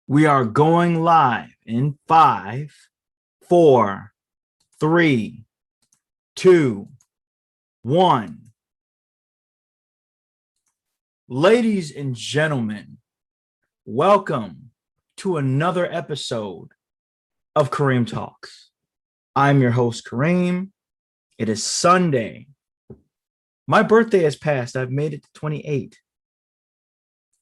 We are going live in 5, 4, 3, 2, 1. Ladies and gentlemen, welcome to another episode of Kareem Talks. I'm your host, Kareem. It is Sunday. My birthday has passed. I've made it to 28.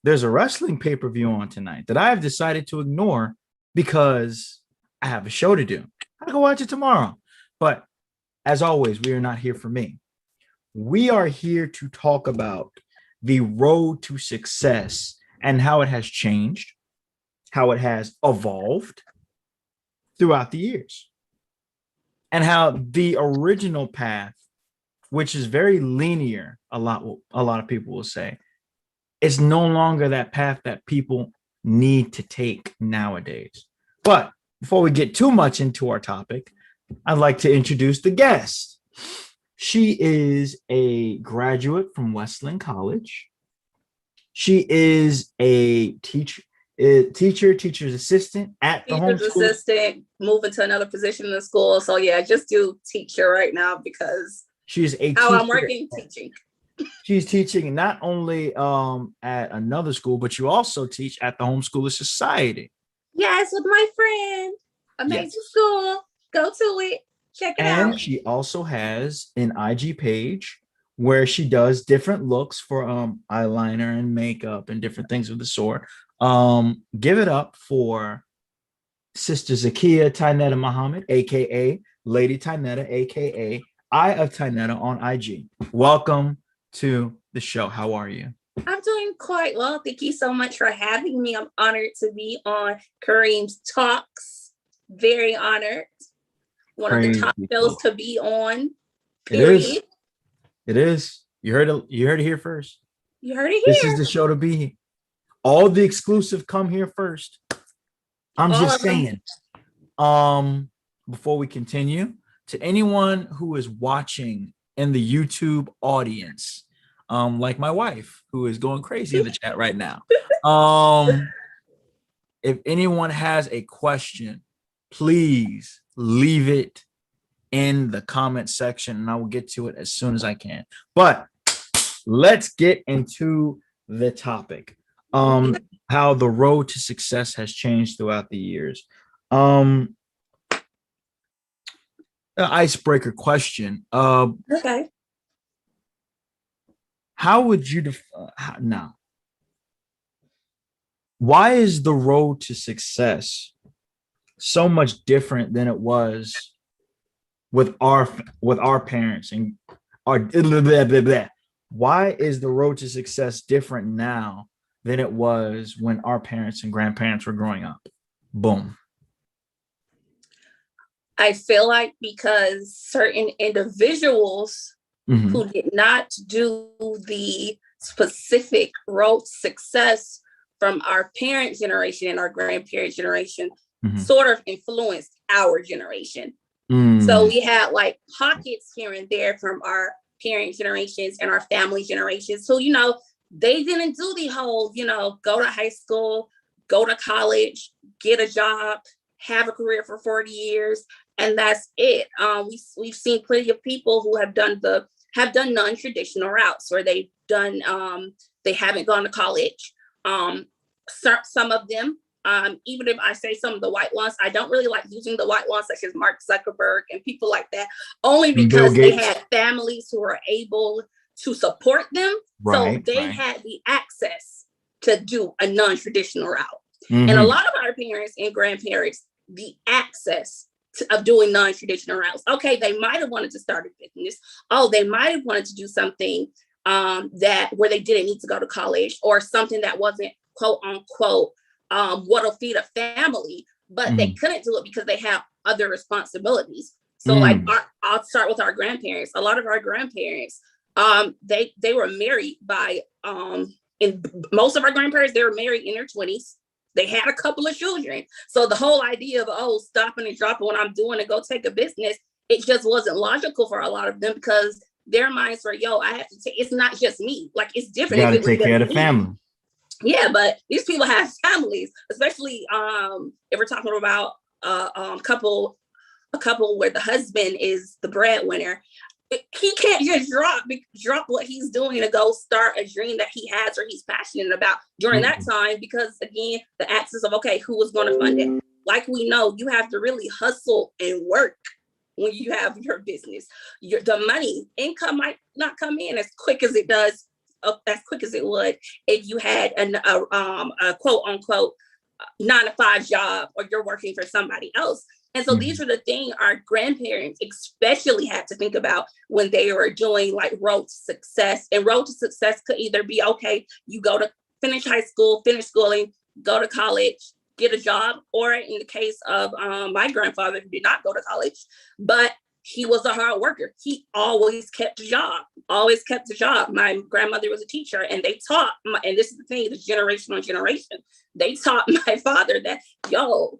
There's a wrestling pay-per-view on tonight that I have decided to ignore because I have a show to do. I'll go watch it tomorrow. But as always, we are not here for me. We are here to talk about the road to success and how it has changed, how it has evolved throughout the years, and how the original path, which is very linear, a lot of people will say, it's no longer that path that people need to take nowadays. But before we get too much into our topic, I'd like to introduce the guest. She is a graduate from Wesleyan College. She is a teacher's assistant at the teacher's homeschool. Assistant, moving to another position in the school. So yeah, just do teacher right now because She's a how teacher. I'm working teaching. She's teaching not only at another school, but you also teach at the Homeschool Society. Yes, with my friend. Amazing school. Go to it. Check it out. And she also has an IG page where she does different looks for eyeliner and makeup and different things of the sort. Give it up for Sister Zakiyyah Tynetta Muhammad, aka Lady Tynetta, aka Eye of Tynetta on IG. Welcome to the show. How are you? I'm doing quite well. Thank you so much for having me. I'm honored to be on Kareem's Talks. Very honored. One of the top shows to be on. Period. It is. You heard it here first. You heard it here. This is the show to be. All the exclusive come here first. I'm just saying. Before we continue, to anyone who is watching in the YouTube audience, like my wife, who is going crazy in the chat right now. If anyone has a question, please leave it in the comment section and I will get to it as soon as I can. But let's get into the topic. How the road to success has changed throughout the years. An icebreaker question. Okay. How would you now? Why is the road to success so much different than it was with our parents and our blah, blah, blah, blah. Why is the road to success different now than it was when our parents and grandparents were growing up? Boom. I feel like because certain individuals who did not do the specific road to success from our parents' generation and our grandparents' generation sort of influenced our generation. So we had like pockets here and there from our parents' generations and our family generations. So, they didn't do the whole, go to high school, go to college, get a job, have a career for 40 years. And that's it. We've seen plenty of people who have done non-traditional routes where they haven't gone to college. Some of them, even if I say some of the white ones, I don't really like using the white ones such as Mark Zuckerberg and people like that, only because they had families who were able to support them. So they had the access to do a non-traditional route. And a lot of our parents and grandparents, the access of doing non-traditional routes. Okay, they might have wanted to start a business. Oh, they might have wanted to do something where they didn't need to go to college, or something that wasn't quote unquote what'll feed a family, but they couldn't do it because they have other responsibilities. So I'll start with our grandparents. A lot of our grandparents, they were married by in most of our grandparents, they were married in their 20s. They had a couple of children. So the whole idea of, stopping and dropping what I'm doing and go take a business, it just wasn't logical for a lot of them because their minds were, I have to take, it's not just me. Like, it's different. You got to take care of the family. Yeah, but these people have families, especially if we're talking about a couple where the husband is the breadwinner. He can't just drop what he's doing to go start a dream that he has or he's passionate about during that time, because again, the axis of, okay, who is going to fund it? Like we know, you have to really hustle and work when you have your business. The money income might not come in as quick as it does, as quick as it would if you had a quote unquote 9-to-5 job, or you're working for somebody else. And so these are the things our grandparents especially had to think about when they were doing like road to success. And road to success could either be, okay, you go to finish high school, finish schooling, go to college, get a job, or in the case of my grandfather, who did not go to college, but he was a hard worker. He always kept a job, always kept a job. My grandmother was a teacher, and they taught, and this is the thing, the generation on generation, they taught my father that, yo,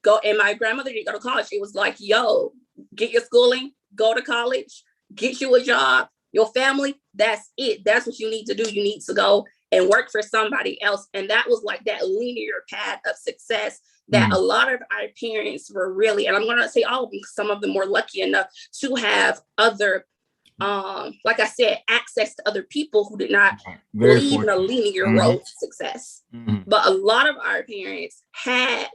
go, and my grandmother didn't go to college. It was like, yo, get your schooling, go to college, get you a job, your family, that's it. That's what you need to do. You need to go and work for somebody else. And that was like that linear path of success that a lot of our parents were really, and I'm going to say all of them, some of them were lucky enough to have other, like I said, access to other people who did not believe in a linear road to success. But a lot of our parents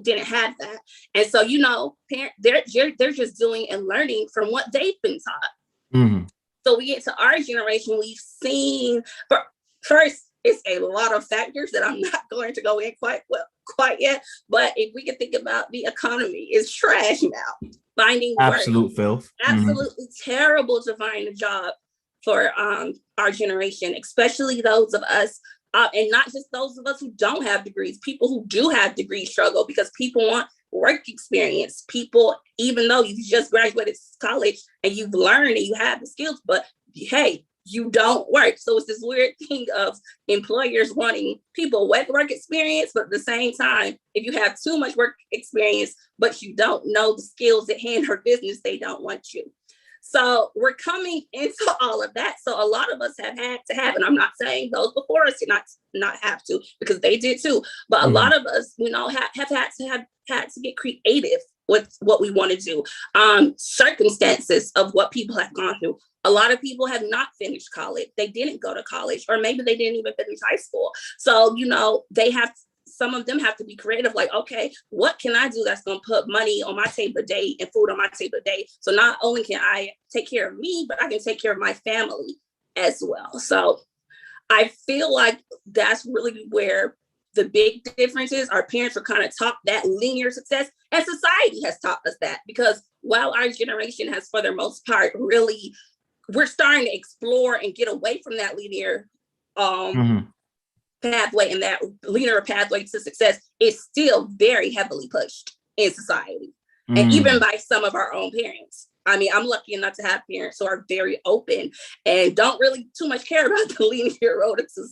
didn't have that. And so, you know, they're just doing and learning from what they've been taught. So we get to our generation, we've seen, first, it's a lot of factors that I'm not going to go in quite yet. But if we can think about the economy, it's trash now. Finding absolute work, filth, absolutely terrible to find a job for our generation, especially those of us, and not just those of us who don't have degrees. People who do have degrees struggle because people want work experience. People, even though you just graduated college and you've learned and you have the skills, but hey, you don't work. So it's this weird thing of employers wanting people with work experience, but at the same time, if you have too much work experience, but you don't know the skills at hand or business, they don't want you. So we're coming into all of that. So a lot of us have had to have, and I'm not saying those before us did not have to, because they did too. But a lot of us, you know, have had to get creative with what we want to do. Circumstances of what people have gone through. A lot of people have not finished college. They didn't go to college, or maybe they didn't even finish high school. So, you know, some of them have to be creative, like, okay, what can I do that's going to put money on my table a day and food on my table a day? So not only can I take care of me, but I can take care of my family as well. So I feel like that's really where the big difference is. Our parents were kind of taught that linear success, and society has taught us that, because while our generation has, for the most part, really, we're starting to explore and get away from that linear pathway, and that linear pathway to success is still very heavily pushed in society, and even by some of our own parents. I mean, I'm lucky enough to have parents who are very open and don't really too much care about the linear road to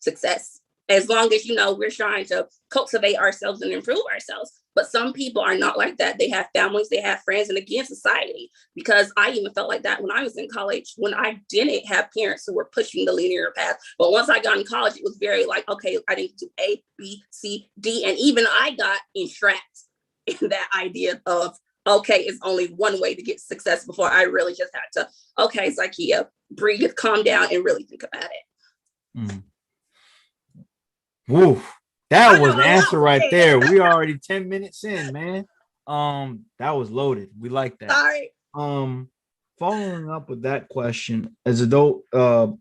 success. As long as, you know, we're trying to cultivate ourselves and improve ourselves. But some people are not like that. They have families, they have friends, and again, society. Because I even felt like that when I was in college, when I didn't have parents who were pushing the linear path. But once I got in college, it was very like, okay, I need to do A, B, C, D. And even I got entrapped in that idea of, okay, it's only one way to get success, before I really just had to, okay, Zakiyyah, breathe, calm down, and really think about it. Woo, that was the answer right there. We are already 10 minutes in, man. That was loaded. We like that. Sorry. Following up with that question, as adult, thinking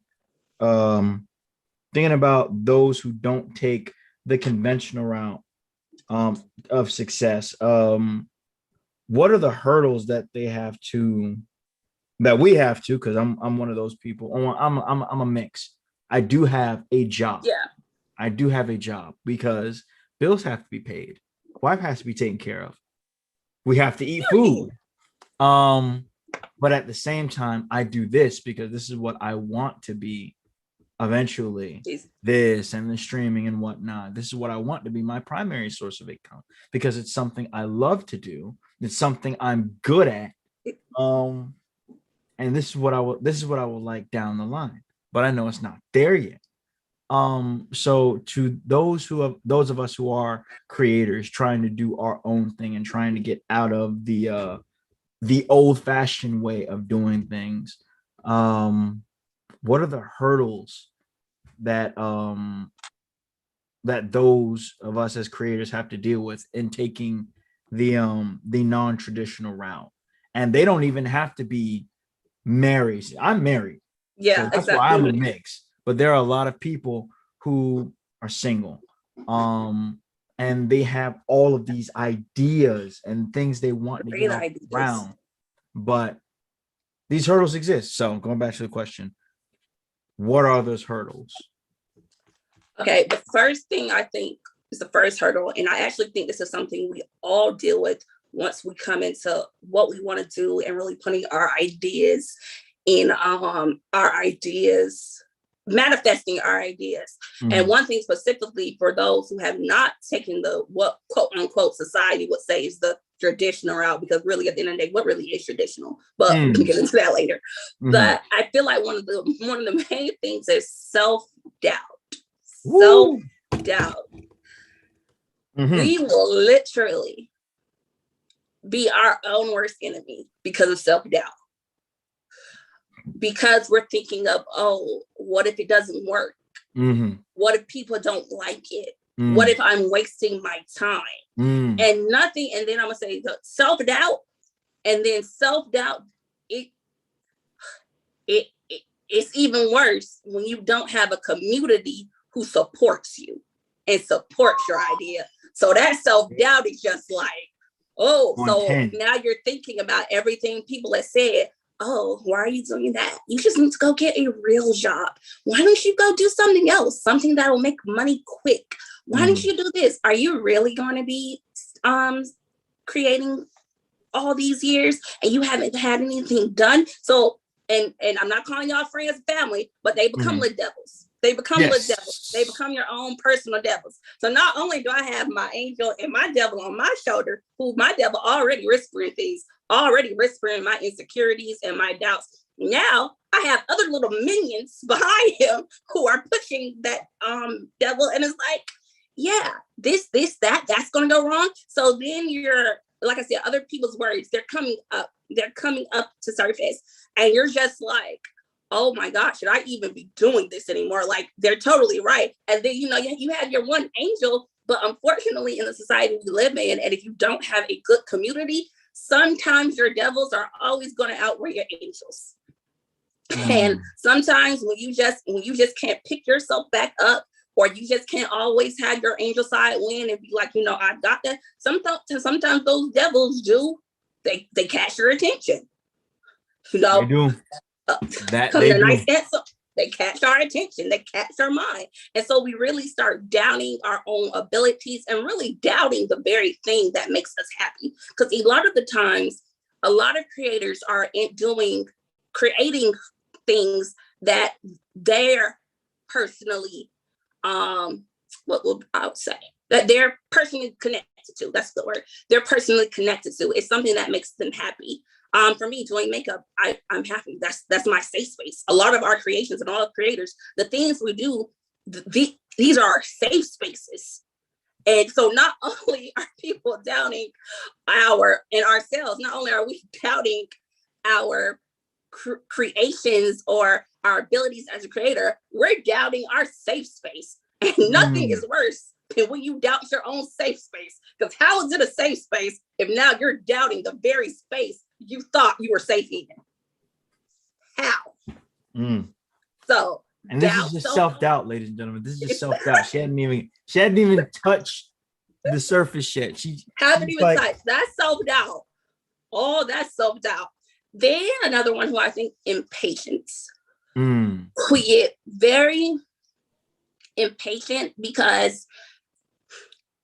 about those who don't take the conventional route of success, what are the hurdles that we have to, because I'm one of those people. I'm a mix. I do have a job. Yeah. I do have a job because bills have to be paid. Wife has to be taken care of. We have to eat food. But at the same time, I do this because this is what I want to be eventually. This and the streaming and whatnot. This is what I want to be my primary source of income, because it's something I love to do. It's something I'm good at. And this is what I would like down the line. But I know it's not there yet. So to those of us who are creators trying to do our own thing and trying to get out of the old-fashioned way of doing things, what are the hurdles that that those of us as creators have to deal with in taking the non-traditional route? And they don't even have to be married. I'm married, Yeah, so that's exactly. why I'm a mix. But there are a lot of people who are single, and they have all of these ideas and things they want to get off the ground, but these hurdles exist. So going back to the question, what are those hurdles? Okay, the first thing I think is the first hurdle, and I actually think this is something we all deal with once we come into what we want to do and really putting our ideas in manifesting our ideas. And one thing specifically for those who have not taken the what quote unquote society would say is the traditional route, because really at the end of the day, what really is traditional? But we can get into that later. But I feel like one of the main things is self-doubt. Self-doubt. We will literally be our own worst enemy because of self-doubt. Because we're thinking of, oh, what if it doesn't work? What if people don't like it? What if I'm wasting my time? And nothing, and then I'm gonna say the self-doubt, and then self-doubt, it's even worse when you don't have a community who supports you and supports your idea. So that self-doubt is just like, oh, so now you're thinking about everything people have said. Oh, why are you doing that? You just need to go get a real job. Why don't you go do something else? Something that will make money quick. Why don't you do this? Are you really going to be creating all these years and you haven't had anything done? So, and I'm not calling y'all friends and family, but they become little devils. They become little devils. They become your own personal devils. So not only do I have my angel and my devil on my shoulder, who my devil already whispering things, already whispering my insecurities and my doubts. Now I have other little minions behind him who are pushing that devil, and it's like, yeah, that's gonna go wrong. So then you're, like I said, other people's words, they're coming up to surface, and you're just like, oh my gosh, should I even be doing this anymore? Like, they're totally right. And then, you have your one angel, but unfortunately in the society we live in, and if you don't have a good community, sometimes your devils are always going to outweigh your angels. And sometimes when you just can't pick yourself back up, or you just can't always have your angel side win and be like, I got that. Sometimes those devils they catch your attention. They do. Nice answer. They catch our attention. They catch our mind. And so we really start doubting our own abilities and really doubting the very thing that makes us happy. Because a lot of the times, a lot of creators are creating things that they're personally, what would I would say? That they're personally connected to. That's the word. They're personally connected to. It's something that makes them happy. For me, doing makeup, I'm happy. That's my safe space. A lot of our creations and all of creators, the things we do, these are our safe spaces. And so not only are people doubting ourselves, not only are we doubting our creations or our abilities as a creator, we're doubting our safe space. And nothing is worse than when you doubt your own safe space. Because how is it a safe space if now you're doubting the very space you thought you were safe in? How? So, and this is just self-doubt, ladies and gentlemen. This is just self-doubt. She hadn't even touched the surface yet. She haven't even touched. That's self-doubt. Oh, that's self-doubt. Then another one who I think impatience. We get very impatient because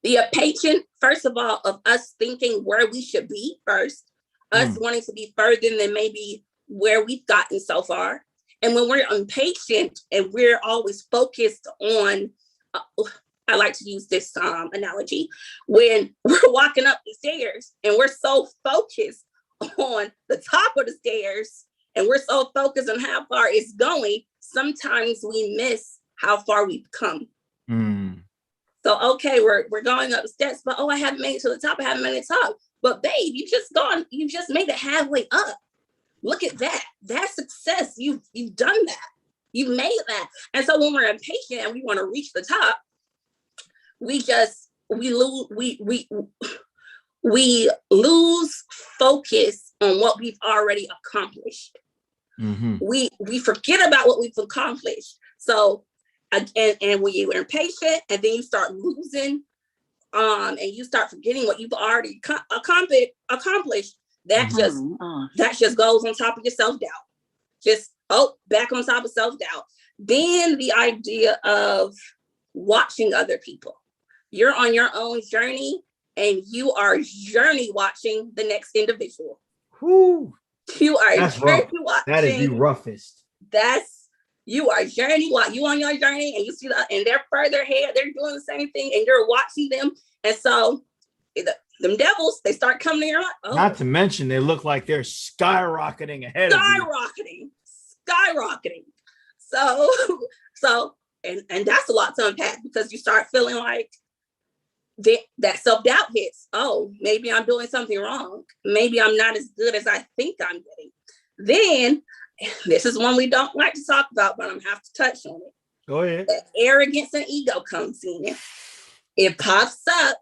the impatient, first of all, of us thinking where we should be first, us wanting to be further than maybe where we've gotten so far. And when we're impatient and we're always focused on, I like to use this analogy, when we're walking up the stairs and we're so focused on the top of the stairs and we're so focused on how far it's going, sometimes we miss how far we've come. Mm. So, okay, we're going up the steps, but I haven't made it to the top. I haven't made it to the top. But babe, you just made it halfway up. Look at that. That's success. You've done that. You made that. And so when we're impatient and we want to reach the top, we lose focus on what we've already accomplished. Mm-hmm. We forget about what we've accomplished. So and when you're impatient and then you start losing, and you start forgetting what you've already accomplished, that just goes on top of your self-doubt. Just back on top of self-doubt. Then the idea of watching other people. You're on your own journey and you are journey watching the next individual. Whew. You are That's journey rough. watching. That is the roughest. You are journey while you on your journey and you see that, and they're further ahead, they're doing the same thing and you're watching them. And so them devils, they start coming to your life. Not to mention they look like they're skyrocketing ahead of you. Skyrocketing. So and that's a lot to unpack, because you start feeling like that self-doubt hits. Oh, maybe I'm doing something wrong. Maybe I'm not as good as I think I'm getting. Then this is one we don't like to talk about, but I'm have to touch on it. Go ahead. The arrogance and ego comes in. It pops up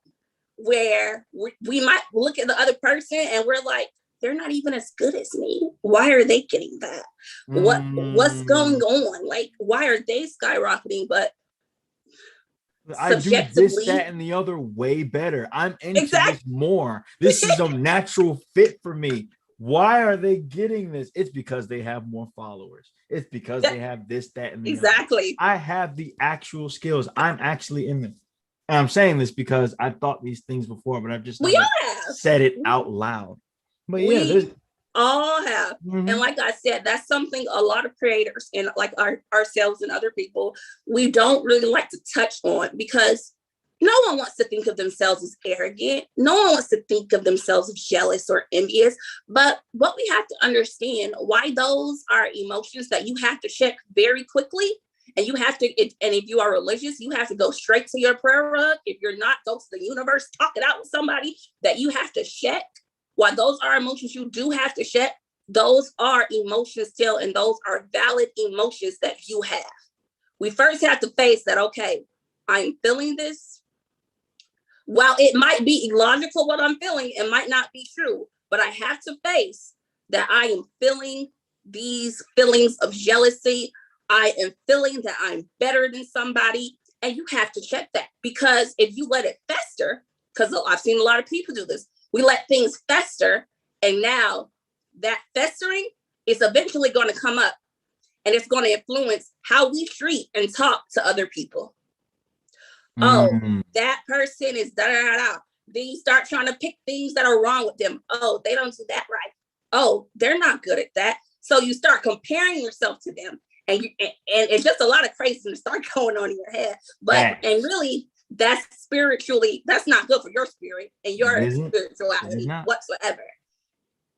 where we might look at the other person and we're like, they're not even as good as me. Why are they getting that? What's going on? Like, why are they skyrocketing? But I do this, that, and the other way better. I'm into this more. This is a natural fit for me. Why are they getting this? It's because they have more followers. It's because they have this, that, and the other. I have the actual skills. I'm actually in this. And I'm saying this because I've thought these things before, but I've just said it out loud. But we all have. Mm-hmm. And like I said, that's something a lot of creators and like ourselves and other people, we don't really like to touch on, because no one wants to think of themselves as arrogant. No one wants to think of themselves as jealous or envious. But what we have to understand, why those are emotions that you have to check very quickly. And you have to, and if you are religious, you have to go straight to your prayer rug. If you're not, go to the universe, talk it out with somebody that you have to check. While those are emotions you do have to check, those are emotions still, and those are valid emotions that you have. We first have to face that, okay, I'm feeling this. While it might be illogical what I'm feeling, it might not be true, but I have to face that I am feeling these feelings of jealousy. I am feeling that I'm better than somebody, and you have to check that, because if you let it fester, because I've seen a lot of people do this, we let things fester, and now that festering is eventually going to come up, and it's going to influence how we treat and talk to other people. Oh, that person is da-da-da-da. Then you start trying to pick things that are wrong with them. Oh, they don't do that right. Oh, they're not good at that. So you start comparing yourself to them, and it's just a lot of craziness start going on in your head. But and really, that's spiritually, that's not good for your spirit and your spirituality whatsoever.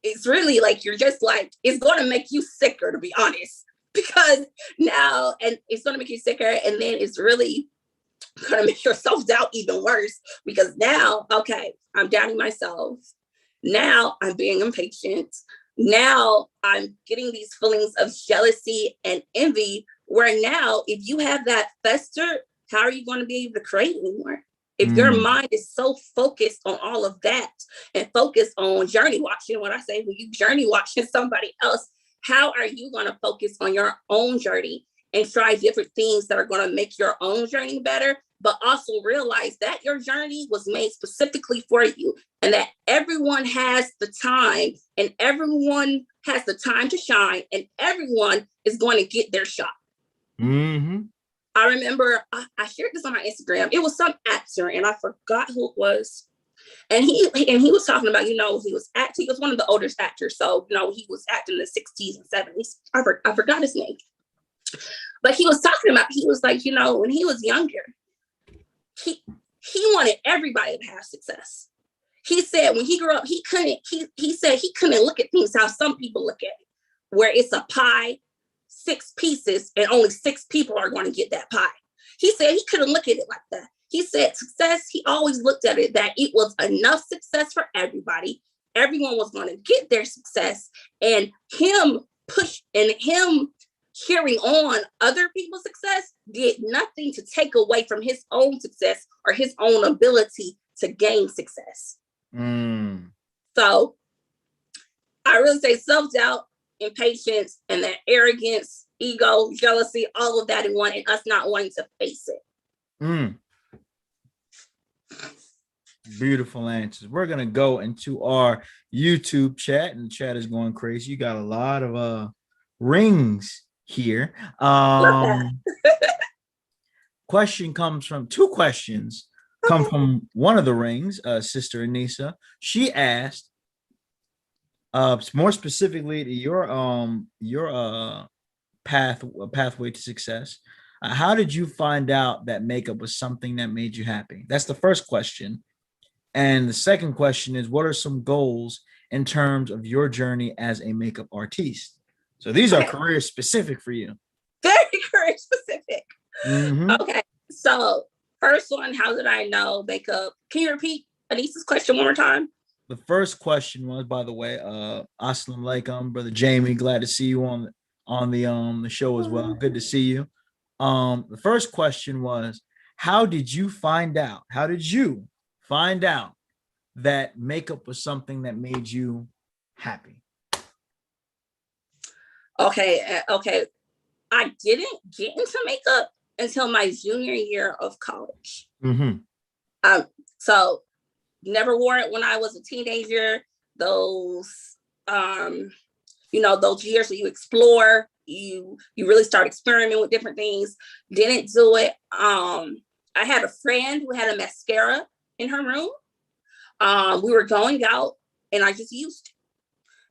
It's really like, you're just like, it's going to make you sicker, to be honest, because now, and it's going to make you sicker, and then it's really going to make your self-doubt even worse, because now, okay, I'm doubting myself. Now I'm being impatient. Now I'm getting these feelings of jealousy and envy, where now, if you have that fester, how are you going to be able to create anymore? If your mind is so focused on all of that and focused on journey watching, when I say when you journey watching somebody else, how are you going to focus on your own journey and try different things that are going to make your own journey better, but also realize that your journey was made specifically for you, and that everyone has the time, and everyone has the time to shine, and everyone is going to get their shot. Mm-hmm. I remember I shared this on my Instagram. It was some actor, and I forgot who it was. And he was talking about, he was acting. He was one of the oldest actors. So, he was acting in the 60s and 70s. I forgot his name. But he was talking about, he was like, when he was younger, he wanted everybody to have success. He said when he grew up, he said he couldn't look at things how some people look at it, where it's a pie, 6 pieces and only 6 people are going to get that pie. He said he couldn't look at it like that. He said success, he always looked at it that it was enough success for everybody. Everyone was going to get their success, and him cheering on other people's success did nothing to take away from his own success or his own ability to gain success. So I really say self-doubt, impatience, and that arrogance, ego, jealousy, all of that in one, and us not wanting to face it. Beautiful answers. We're gonna go into our YouTube chat, and the chat is going crazy. You got a lot of rings here. Question comes from 2 questions come from one of the rings, Sister Anissa. She asked, more specifically to your pathway to success. How did you find out that makeup was something that made you happy? That's the first question. And the second question is, what are some goals in terms of your journey as a makeup artiste? So these are career specific for you. Very career specific. Okay. So first one, how did I know makeup? Can you repeat Anissa's question one more time? The first question was, by the way, Assalamu alaikum, Brother Jamie. Glad to see you on the show as well. Good to see you. The first question was, how did you find out that makeup was something that made you happy? Okay. I didn't get into makeup until my junior year of college. So never wore it when I was a teenager. Those those years where you explore, you really start experimenting with different things. Didn't do it. I had a friend who had a mascara in her room. We were going out and I just used it.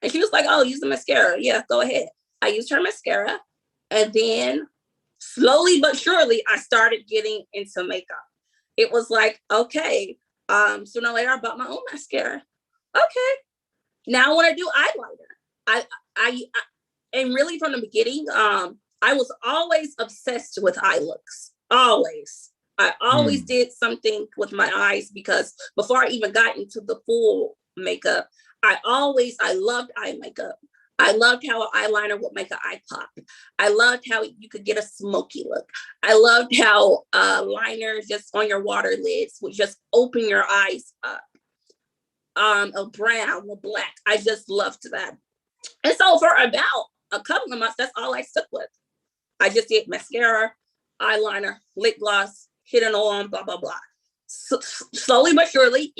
And she was like, oh, use the mascara. Yeah, go ahead. I used her mascara. And then slowly but surely, I started getting into makeup. It was like, okay. Sooner or later, I bought my own mascara. Okay. Now I want to do eyeliner. And really from the beginning, I was always obsessed with eye looks. Always. I always did something with my eyes, because before I even got into the full makeup, I loved eye makeup. I loved how an eyeliner would make an eye pop. I loved how you could get a smoky look. I loved how liner just on your water lids would just open your eyes up. A brown, a black. I just loved that. And so for about a couple of months, that's all I stuck with. I just did mascara, eyeliner, lip gloss, hidden on, blah, blah, blah. So, slowly but surely,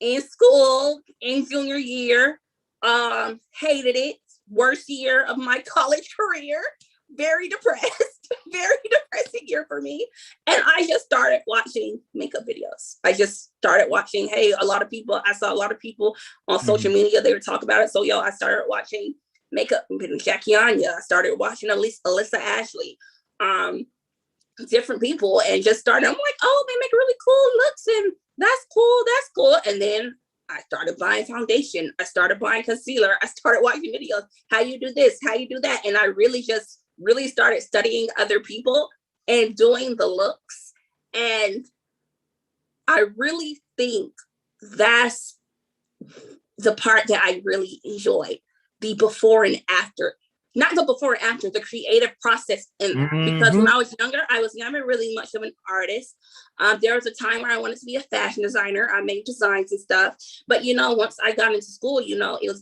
in school, in junior year, hated it. Worst year of my college career. Very depressed. Very depressing year for me. And I just started watching makeup videos. I just started watching, I saw a lot of people on social media, they were talking about it. So I started watching makeup, Zakiyyah Tynetta. I started watching Alyssa Ashley, different people, and just started, I'm like, oh, they make really cool looks, and that's cool. And then I started buying foundation. I started buying concealer. I started watching videos. How you do this, how you do that. And I really started studying other people and doing the looks. And I really think that's the part that I really enjoyed, the before and after. Not the before and after, the creative process. And because when I was younger, I was never really much of an artist. There was a time where I wanted to be a fashion designer. I made designs and stuff. But, once I got into school,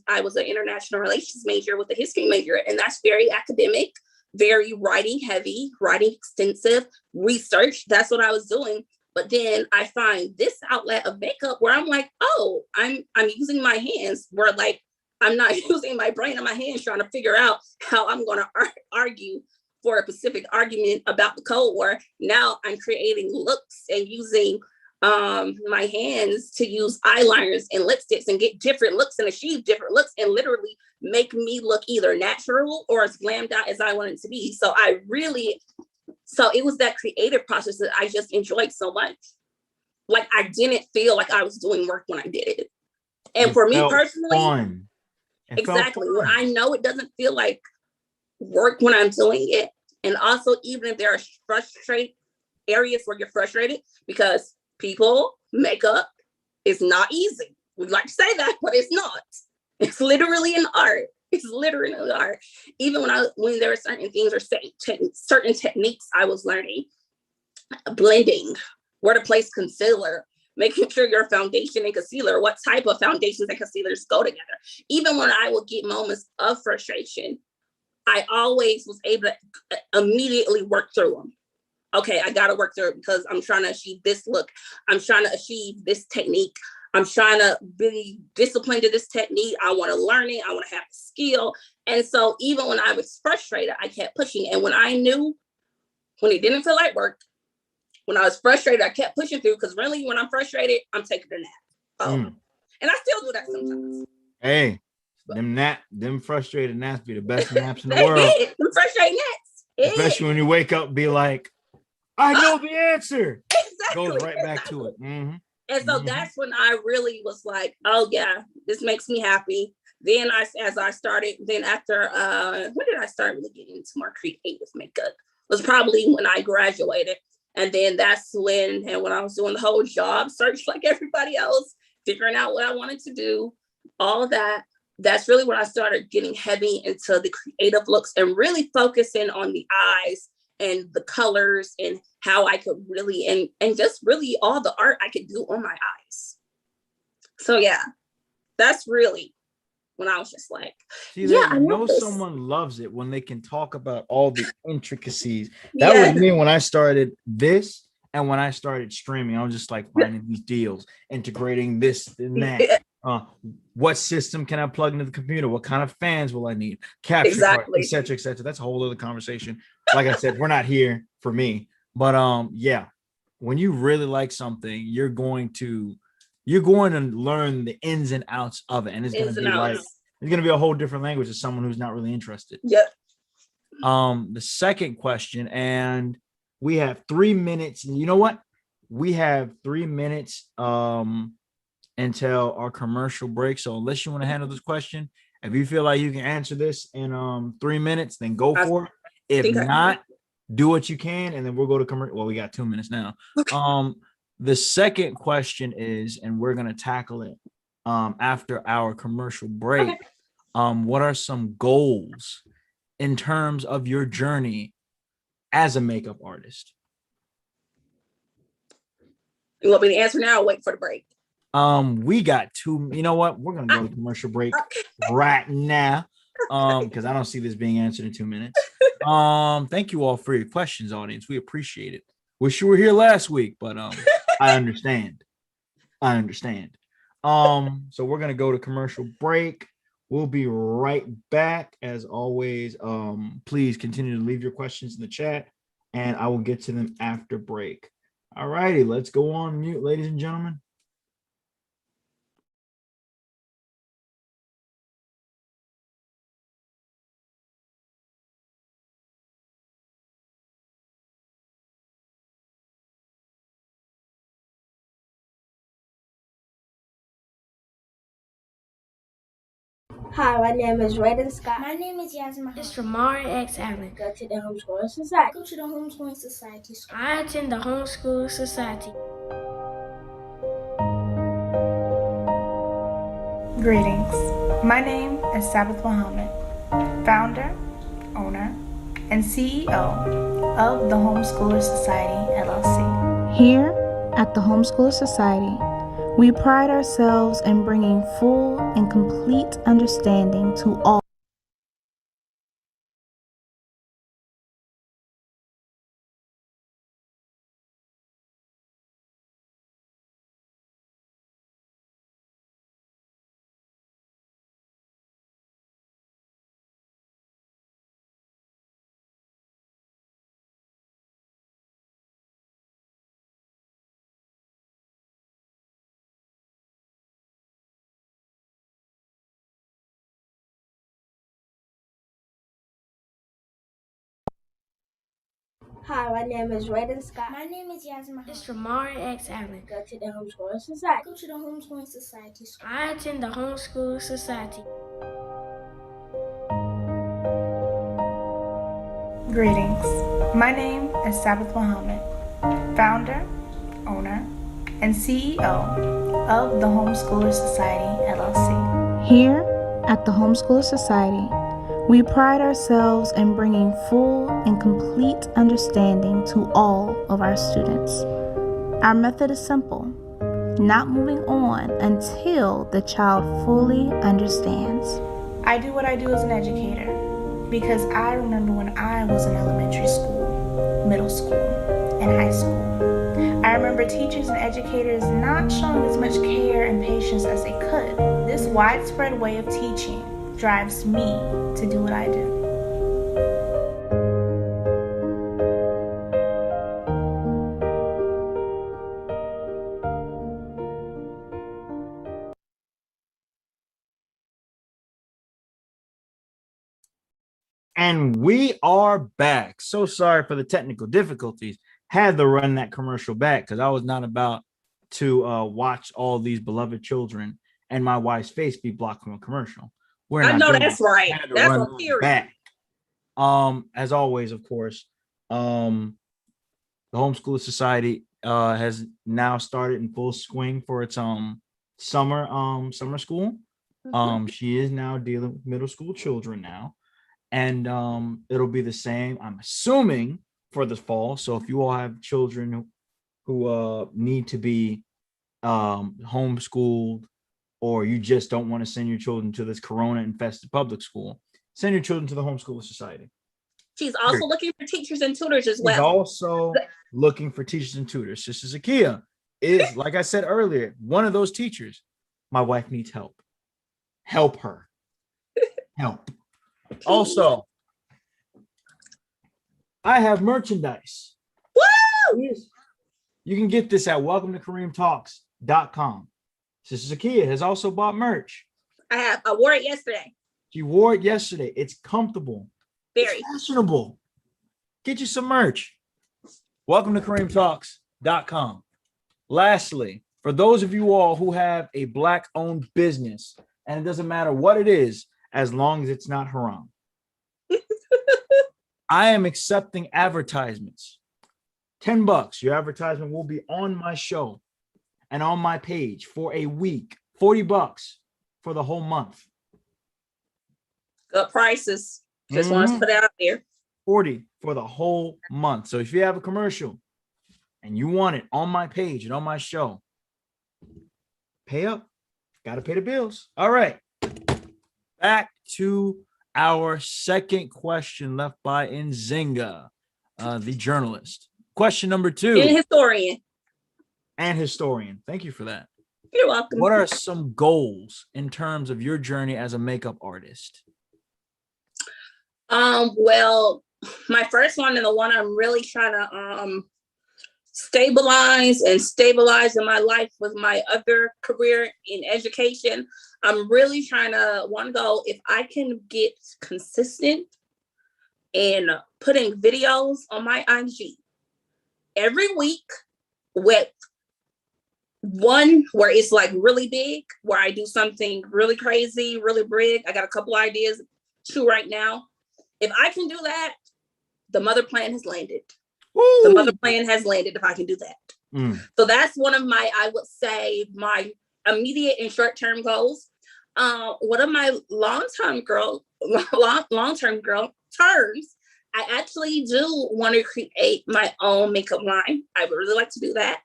I was an international relations major with a history major. And that's very academic, very writing heavy, writing extensive, research. That's what I was doing. But then I find this outlet of makeup where I'm like, oh, I'm using my hands, where like, I'm not using my brain and my hands trying to figure out how I'm going to argue for a specific argument about the Cold War. Now I'm creating looks and using my hands to use eyeliners and lipsticks and get different looks and achieve different looks and literally make me look either natural or as glammed out as I want it to be. So it was that creative process that I just enjoyed so much. Like I didn't feel like I was doing work when I did it. And for me personally, exactly. When I know it doesn't feel like work when I'm doing it. And also, even if there are frustrated areas where you're frustrated, because makeup is not easy. We like to say that, but it's not. It's literally an art. It's literally an art. Even when there were certain things or certain techniques I was learning, blending, where to place concealer, making sure your foundation and concealer, what type of foundations and concealers go together. Even when I would get moments of frustration, I always was able to immediately work through them. Okay, I got to work through it because I'm trying to achieve this look. I'm trying to achieve this technique. I'm trying to be disciplined to this technique. I want to learn it. I want to have the skill. And so even when I was frustrated, I kept pushing. And when it didn't feel like work, when I was frustrated, I kept pushing through, because really when I'm frustrated, I'm taking a nap. And I still do that sometimes. Hey, them frustrated naps be the best naps in the world. Them frustrated naps. Especially when you wake up and be like, I know the answer. Exactly. Goes right back to it. Mm-hmm. And so that's when I really was like, oh yeah, this makes me happy. Then after when did I start really getting into more creative makeup? It was probably when I graduated. And then that's when I was doing the whole job search like everybody else, figuring out what I wanted to do, all of that. That's really when I started getting heavy into the creative looks and really focusing on the eyes and the colors and how I could really, and just really all the art I could do on my eyes. So yeah, that's really when I was just like, I know someone loves it when they can talk about all the intricacies. That was me when I started this. And when I started streaming, I was just like finding these deals, integrating this and that. What system can I plug into the computer? What kind of fans will I need? Capture card, et cetera, et cetera. That's a whole other conversation. Like I said, we're not here for me. But yeah, when you really like something, you're going to learn the ins and outs of it. And it's going to be a whole different language to someone who's not really interested. Yep. The second question, and we have 3 minutes. You know what? We have 3 minutes until our commercial break. So unless you want to handle this question, if you feel like you can answer this in 3 minutes, then go for it. If not, do what you can, and then we'll go to commercial. Well, we got 2 minutes now. The second question is, and we're gonna tackle it after our commercial break. What are some goals in terms of your journey as a makeup artist? You want me to answer now or wait for the break? We got two. You know what? We're gonna go to commercial break right now. Because I don't see this being answered in 2 minutes. Thank you all for your questions, audience. We appreciate it. Wish you were here last week, but I understand. So we're gonna go to commercial break. We'll be right back. As always, please continue to leave your questions in the chat, and I will get to them after break. All righty, let's go on mute, ladies and gentlemen. Hi, my name is Raiden Scott. My name is Yasmin. It's Ramari X. Allen. Go to the Homeschool Society. Go to the Homeschool Society. I attend the Homeschool Society. Greetings. My name is Sabbath Muhammad, founder, owner, and CEO of the Homeschool Society, LLC. Here at the Homeschool Society, we pride ourselves in bringing full and complete understanding to all. Hi, my name is Raiden Scott. My name is Yasmin. It's Ramari X. Allen. Go to the Homeschool Society. Go to the Homeschool Society. I attend the Homeschool Society. Greetings. My name is Sabbath Muhammad, founder, owner, and CEO of the Homeschool Society, LLC. Here at the Homeschool Society, we pride ourselves in bringing full and complete understanding to all of our students. Our method is simple, not moving on until the child fully understands. I do what I do as an educator because I remember when I was in elementary school, middle school, and high school. I remember teachers and educators not showing as much care and patience as they could. This widespread way of teaching drives me to do what I do. And we are back. So sorry for the technical difficulties. Had to run that commercial back because I was not about to watch all these beloved children and my wife's face be blocked from a commercial. I know that's right. That's on period. Back. As always, of course, the Homeschool Society has now started in full swing for its summer school. She is now dealing with middle school children now. And it'll be the same, I'm assuming, for this fall. So if you all have children who need to be homeschooled, or you just don't want to send your children to this corona-infested public school, send your children to the Homeschool Society. She's also looking for teachers and tutors as well. She's also looking for teachers and tutors. Sister Zakiyyah is, like I said earlier, one of those teachers. My wife needs help. Help her. Help. Also, I have merchandise. Woo! You can get this at welcometokareemtalks.com. Sister Zakiyyah has also bought merch. I wore it yesterday. She wore it yesterday. It's comfortable. Very. It's fashionable. Get you some merch. Welcometokareemtalks.com. Lastly, for those of you all who have a Black-owned business, and it doesn't matter what it is, as long as it's not haram. I am accepting advertisements. $10. Your advertisement will be on my show and on my page for a week. $40 for the whole month. Good prices. Just want to put it out there. $40 for the whole month. So if you have a commercial and you want it on my page and on my show, pay up. Got to pay the bills. All right. Back to our second question left by Nzinga, the journalist. Question number 2. And historian. Thank you for that. You're welcome. What are some goals in terms of your journey as a makeup artist? Well, my first one, and the one I'm really trying to stabilize in my life with my other career in education. I'm really trying to go, if I can get consistent in putting videos on my IG every week with one where it's like really big, where I do something really crazy, really big. I got a couple ideas, 2 right now. If I can do that, the mother plan has landed. Woo! The mother plan has landed if I can do that. So that's one of my, I would say, my immediate and short-term goals. One of my long-term girl terms, I actually do want to create my own makeup line. I would really like to do that.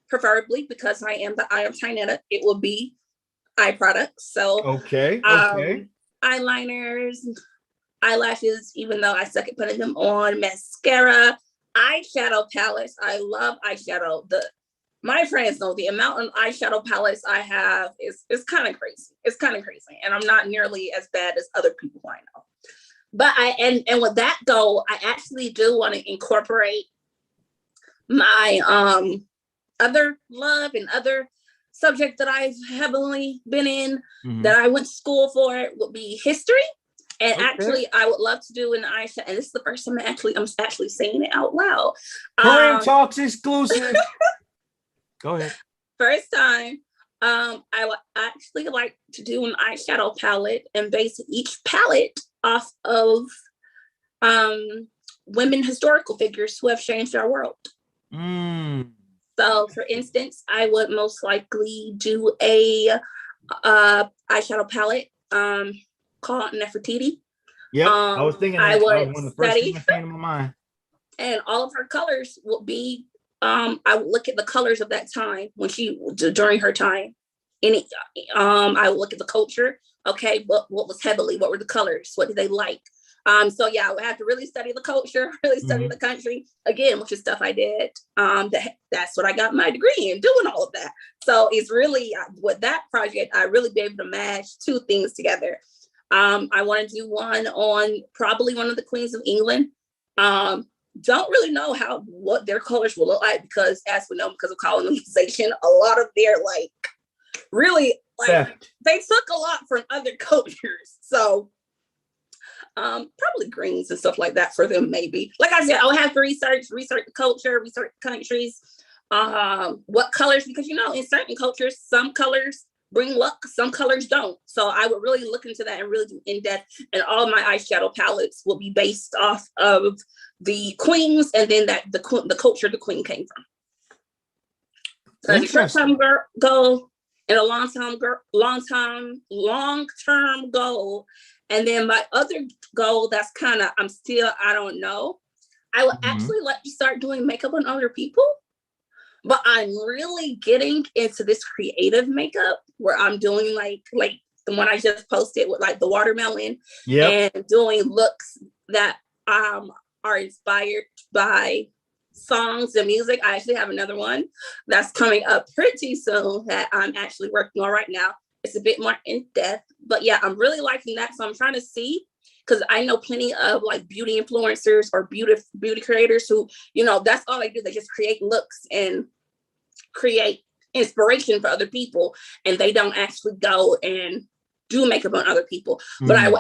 Preferably because I am the Eye of Tynetta, it will be eye products. So okay. Eyeliners, eyelashes, even though I suck at putting them on, mascara, eyeshadow palettes. I love eyeshadow. My friends know the amount of eyeshadow palettes I have is kind of crazy. It's kind of crazy. And I'm not nearly as bad as other people I know. But and with that goal, I actually do want to incorporate my other love and other subject that I've heavily been in, that I went to school for, would be history. And actually, I would love to do an eyeshadow. And this is the first time I'm actually saying it out loud. Kareem Talks exclusive. Go ahead. First time. I would actually like to do an eyeshadow palette and base each palette off of women historical figures who have changed our world. So, for instance, I would most likely do a eyeshadow palette called Nefertiti. Yep, I was thinking that. That was one of the first things that came to my mind. And all of her colors will be, I would look at the colors of that time during her time. I would look at the culture. Okay, what was heavily? What were the colors? What did they like? So yeah, I would have to really study the culture, really study the country again, which is stuff I did. That's what I got my degree in, doing all of that. So it's really with that project, I really be able to mash two things together. I want to do one on probably one of the queens of England. Don't really know what their colors will look like because, as we know, because of colonization, a lot of their really they took a lot from other cultures. So probably greens and stuff like that for them, maybe. Like I said, I'll have to research the culture, research the countries, what colors, because in certain cultures, some colors bring luck, some colors don't. So I would really look into that and really do in-depth, and all my eyeshadow palettes will be based off of the queens and then the culture the queen came from. So it's a short-term goal and a long-term goal. And then my other goal that's I don't know. I would actually like to start doing makeup on other people, but I'm really getting into this creative makeup where I'm doing like the one I just posted with the watermelon and doing looks that are inspired by songs and music. I actually have another one that's coming up pretty soon that I'm actually working on right now. It's a bit more in depth, but yeah, I'm really liking that. So I'm trying to see, because I know plenty of beauty influencers or beauty creators who, that's all they do. They just create looks and create inspiration for other people, and they don't actually go and do makeup on other people. But I would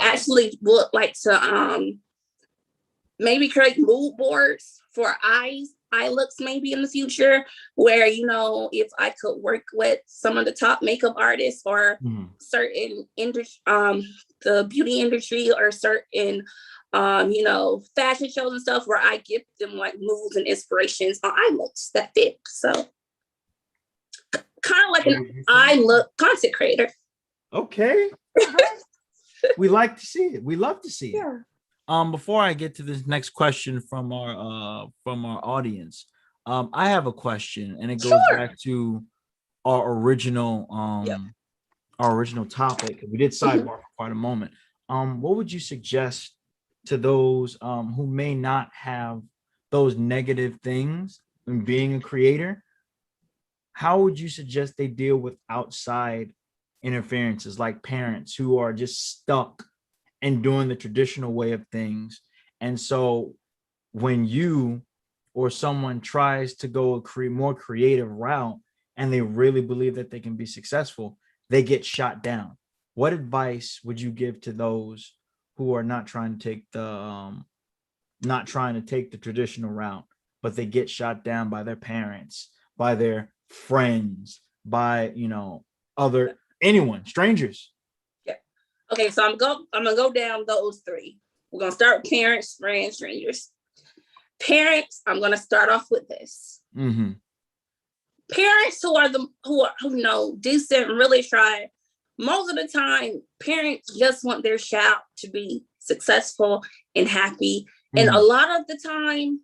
like to maybe create mood boards for eye looks maybe in the future, where if I could work with some of the top makeup artists or certain industry, the beauty industry, or certain fashion shows and stuff, where I give them moods and inspirations on eye looks that fit. So kind of like an eye look content creator. Okay. We like to see it. We love to see it. Before I get to this next question from our audience, I have a question, and it goes back to our original topic. We did sidebar for quite a moment. What would you suggest to those who may not have those negative things in being a creator? How would you suggest they deal with outside interferences, like parents who are just stuck and doing the traditional way of things? And so when you or someone tries to go a more creative route and they really believe that they can be successful, they get shot down. What advice would you give to those who are not trying to take the traditional route, but they get shot down by their parents, by their friends, by strangers? Okay, so I'm gonna go down those three. We're gonna start with parents, friends, strangers. Parents, I'm gonna start off with this. Parents who know decent and really try. Most of the time, parents just want their child to be successful and happy. And a lot of the time,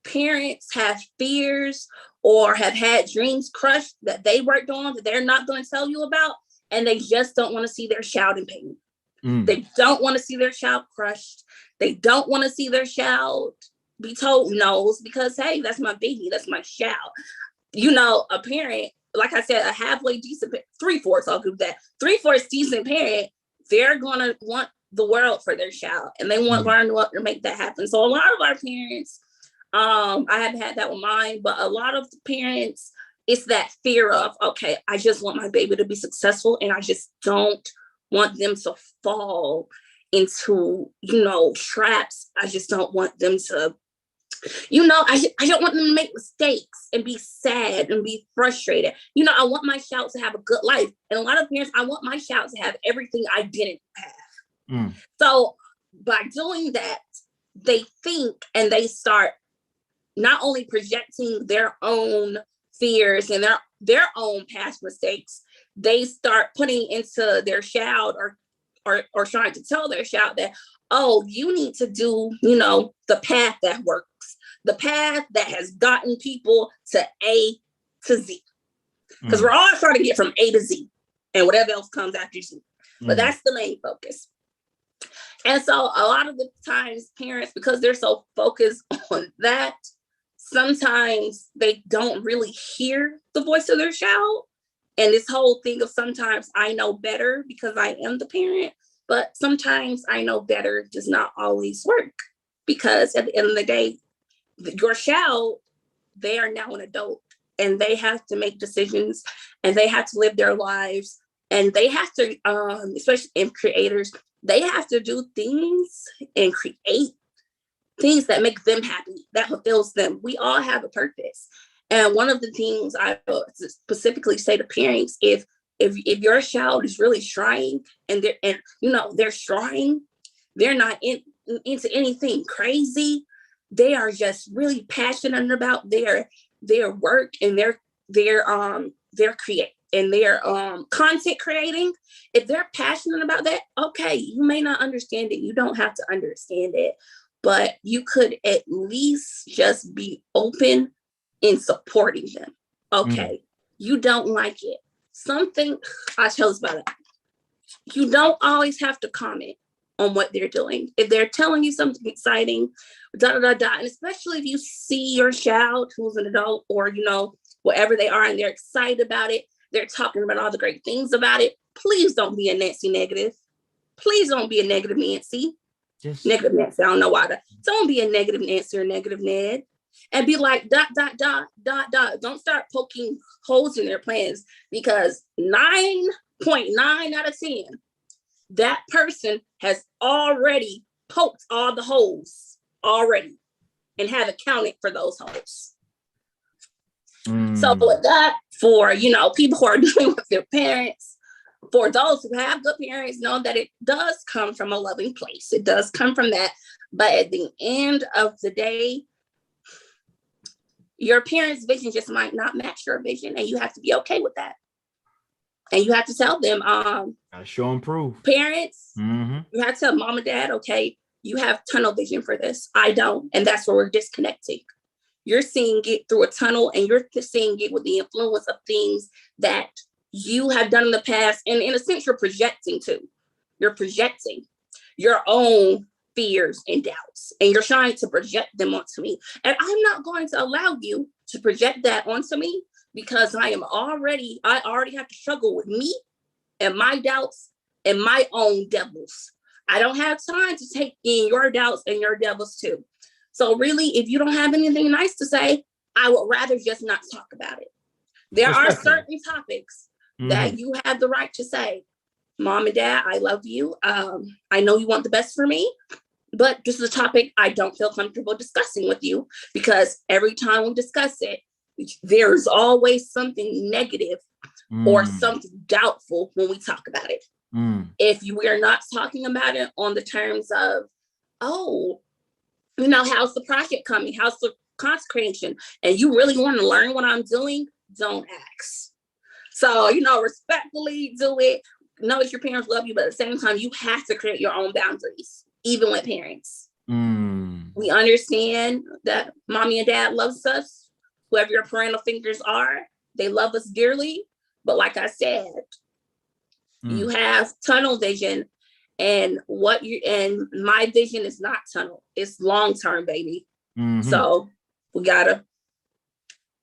parents have fears or have had dreams crushed that they worked on that they're not going to tell you about. And they just don't want to see their child in pain. They don't want to see their child crushed. They don't want to see their child be told no's, because, hey, that's my baby. That's my child. A parent, like I said, a halfway decent, 3/4, I'll give that. 3/4 decent parent, they're going to want the world for their child. And they want to make that happen. So a lot of our parents, I haven't had that with mine, but a lot of the parents, it's that fear of, okay, I just want my baby to be successful, and I just don't want them to fall into, traps. I just don't want them to, I don't want them to make mistakes and be sad and be frustrated. I want my child to have a good life. And a lot of parents, I want my child to have everything I didn't have. So by doing that, they think and they start not only projecting their own fears and their own past mistakes, they start putting into their child or trying to tell their child that, oh, you need to do, the path that works, the path that has gotten people to A to Z. Because we're all trying to get from A to Z and whatever else comes after Z. But that's the main focus. And so a lot of the times parents, because they're so focused on that, sometimes they don't really hear the voice of their child. And this whole thing of sometimes I know better because I am the parent, but sometimes I know better does not always work, because at the end of the day, your child, they are now an adult and they have to make decisions and they have to live their lives, and they have to, especially in creators, they have to do things and create things that make them happy, that fulfills them. We all have a purpose. And one of the things I specifically say to parents, if your child is really trying and they're trying, they're not into anything crazy, they are just really passionate about their work and their create and their content creating. If they're passionate about that, okay, you may not understand it. You don't have to understand it, but you could at least just be open in supporting them. Okay, you don't like it. Something, I tell us about it. You don't always have to comment on what they're doing. If they're telling you something exciting, and especially if you see your child who's an adult or, whatever they are, and they're excited about it, they're talking about all the great things about it, please don't be a Nancy negative. Please don't be a negative Nancy. Negative Nancy, I don't know why. Don't be a negative Nancy or negative Ned. And be like, ... Don't start poking holes in their plans, because 9.9 out of 10, that person has already poked all the holes already and have accounted for those holes. So with that, for, people who are dealing with their parents, for those who have good parents, know that it does come from a loving place. It does come from that. But at the end of the day, your parents' vision just might not match your vision, and you have to be okay with that. And you have to tell them, gotta show and prove. Parents, you have to tell mom and dad, okay, you have tunnel vision for this. I don't. And that's where we're disconnecting. You're seeing it through a tunnel, and you're seeing it with the influence of things that you have done in the past. And in a sense, you're projecting too. You're projecting your own fears and doubts, and you're trying to project them onto me. And I'm not going to allow you to project that onto me, because I already have to struggle with me and my doubts and my own devils. I don't have time to take in your doubts and your devils too. So really, if you don't have anything nice to say, I would rather just not talk about it. There are certain topics that you have the right to say, Mom and Dad, I love you. I know you want the best for me, but this is a topic I don't feel comfortable discussing with you, because every time we discuss it, there's always something negative or something doubtful when we talk about it. If we are not talking about it on the terms of, oh, how's the project coming? How's the content creation? And you really want to learn what I'm doing? Don't ask. So, respectfully do it. Know that your parents love you, but at the same time, you have to create your own boundaries, even with parents. We understand that mommy and dad loves us. Whoever your parental figures are, they love us dearly. But like I said, you have tunnel vision, and my vision is not tunnel. It's long-term, baby. So we gotta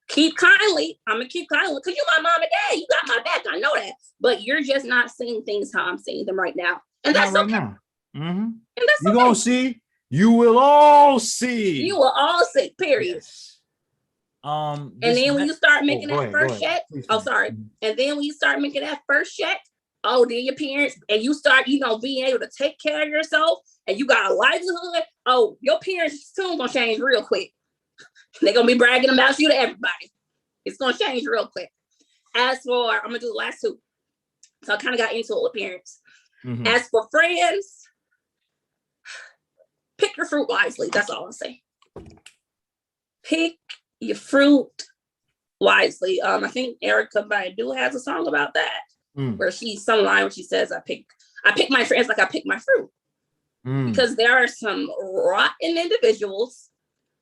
keep kindly. I'm gonna keep kindly, because you're my mom and dad. You got my back. I know that. But you're just not seeing things how I'm seeing them right now. And that's okay. Now. And that's you're gonna see. You will all see. You will all see, period. Yes. And then when you start making that first check, and then when you start making that first check, then your parents, and you start, being able to take care of yourself, and you got a livelihood, your parents soon gonna change real quick. They're gonna be bragging about you to everybody. It's gonna change real quick. As for, I'm gonna do the last two. So I kind of got into it with parents. As for friends, pick pick your fruit wisely. That's all I'll say. Pick your fruit wisely. I think Erykah Badu has a song about that, where some line where she says, I pick my friends like I pick my fruit. Because there are some rotten individuals,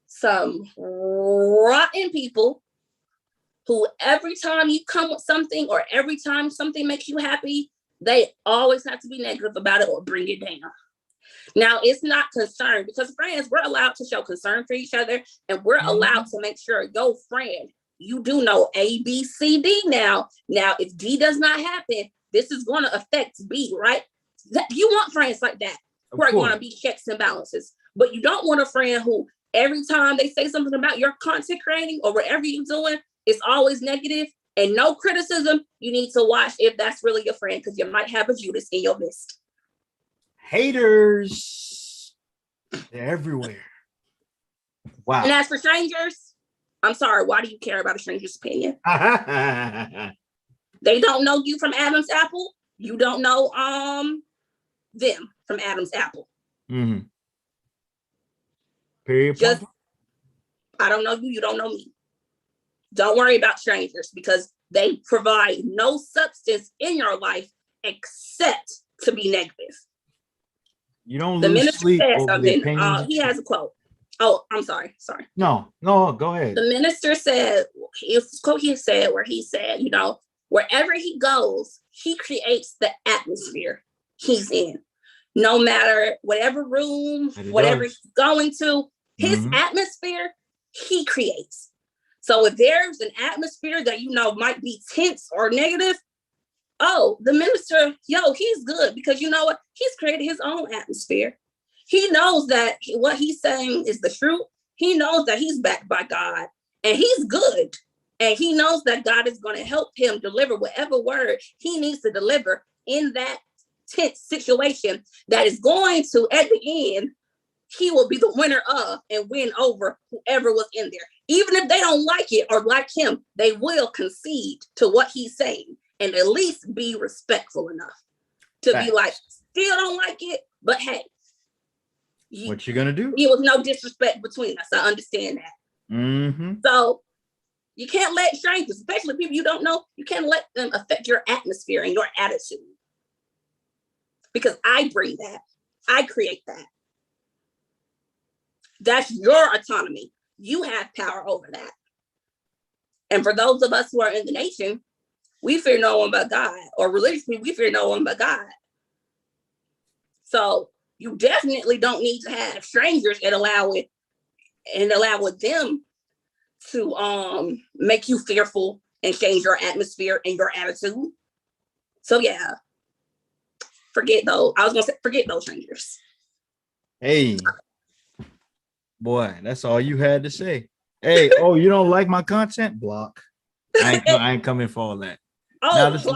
some rotten people who every time you come with something or every time something makes you happy, they always have to be negative about it or bring it down. Now, it's not concern, because friends, we're allowed to show concern for each other, and we're allowed to make sure, yo, friend, you do know A, B, C, D now. Now, if D does not happen, this is going to affect B, right? You want friends like that who are going to be checks and balances, but you don't want a friend who every time they say something about your content creating or whatever you're doing, it's always negative and no criticism. You need to watch if that's really your friend, because you might have a Judas in your midst. Haters, they're everywhere. Wow. And as for strangers, I'm sorry, why do you care about a stranger's opinion? They don't know you from Adam's apple. You don't know them from Adam's apple. Period. Just, I don't know you, you don't know me. Don't worry about strangers, because they provide no substance in your life except to be negative. You don't lose sleep over the opinions. He has a quote. Oh, I'm sorry. No, go ahead. The minister said, where he said, you know, wherever he goes, he creates the atmosphere he's in. No matter whatever room, whatever he's going to, his atmosphere, he creates. So if there's an atmosphere that, you know, might be tense or negative, oh, the minister, he's good, because you know what? He's created his own atmosphere. He knows that what he's saying is the truth. He knows that he's backed by God, and he's good. And he knows that God is going to help him deliver whatever word he needs to deliver in that tense situation that is going to, at the end, he will be the winner of and win over whoever was in there. Even if they don't like it or like him, they will concede to what he's saying and at least be respectful enough to be like, still don't like it, but hey, what you gonna do? There was no disrespect between us. I understand that. So you can't let strangers, especially people you don't know, you can't let them affect your atmosphere and your attitude. Because I bring that. I create that. That's your autonomy. You have power over that. And for those of us who are in the nation, we fear no one but God. Or religiously, we fear no one but God. So you definitely don't need to have strangers and allow them to make you fearful and change your atmosphere and your attitude. So yeah, forget those strangers. Hey, boy, that's all you had to say. Hey, oh, you don't like my content? Block. I ain't coming for all that. Oh, now this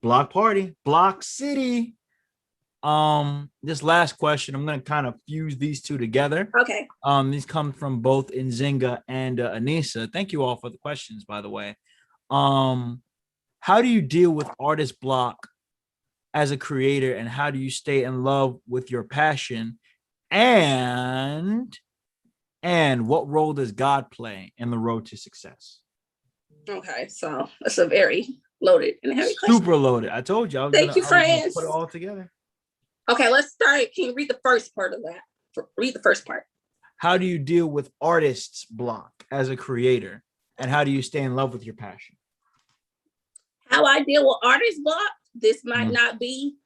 block party, block city. This last question, I'm gonna kind of fuse these two together. Okay. These come from both Nzinga and Anissa. Thank you all for the questions, by the way. How do you deal with artist block as a creator, and how do you stay in love with your passion? And what role does God play in the road to success? Okay, so that's a very loaded and heavy question. Super loaded. I told you. Thank you, friends. Put it all together. Okay, let's start. Can you read the first part of that? Read the first part. How do you deal with artists block as a creator, and how do you stay in love with your passion? How I deal with artist block? This might not be